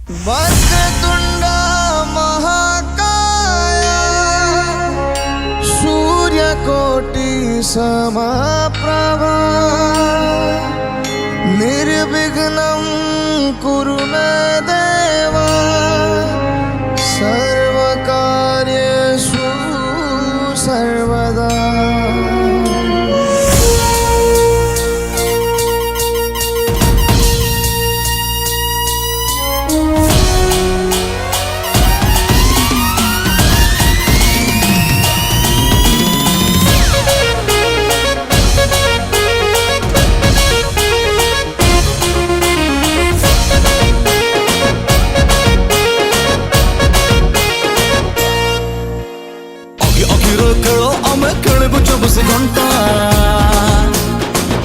वक्रतुंड महाकाय सूर्यकोटि समप्रभा निर्विघ्नं कुरु मे देव सर्वकार्येषु सर्वदा। घंटा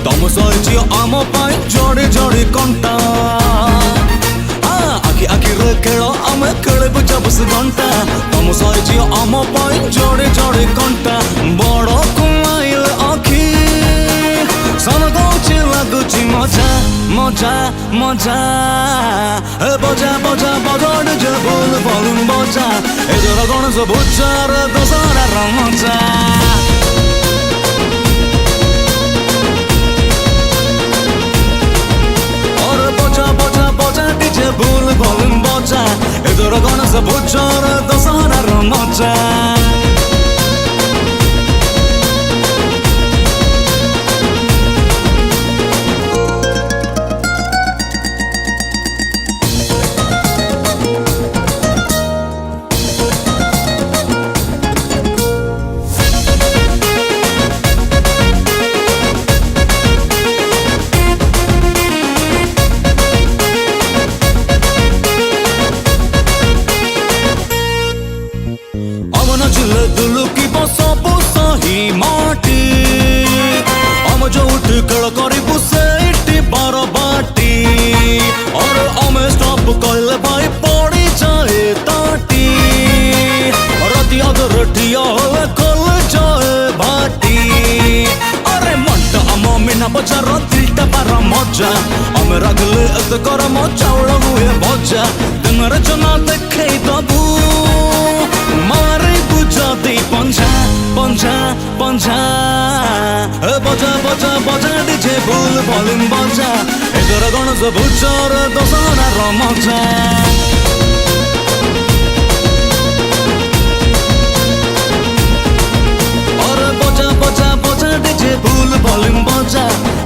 तम सही आम जोड़े जोड़े कंटा आखि आखि खेल आम खेलबू 24 घंटा तम सही आम जोड़े जोड़े कंटा बड़ कुमाइल आखि सन दौची लगुच मजा मजा मजा बजा बजा बजा डीजे बोल भलुम बजा एजर गणेश पूजार दशहरार मजा। भूल भलुम बजा एदर गणेश पूजार दशहरार मजा। दुलुकी सब सही माटी हम जो उठ खेल करू से बार बाटी और हमें स्टॉप कहले भाई पड़ी जाए ताटी राति अदर ठिया कल जाए भाटी अरे मंट आम मीना बजार दिलटा पार मजा हमें रगले एत गरम चाउल हुए भजा दिन जना देखे दबू मारे बुझाती पंजा पंजा पंजा बजा बजा बजा डीजे भूल भलुम बजा एदर गणेश पूजार दशहरार मजा। अरे बजा बजा बजा डीजे भूल भलुम बजा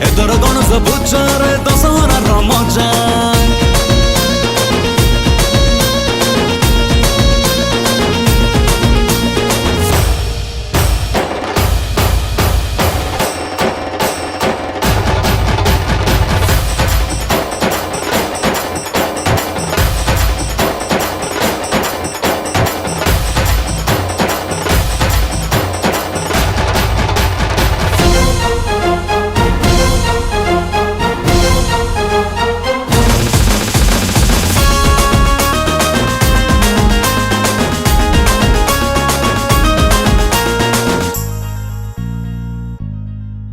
एदर गणेश पूजार दशहरार मजा।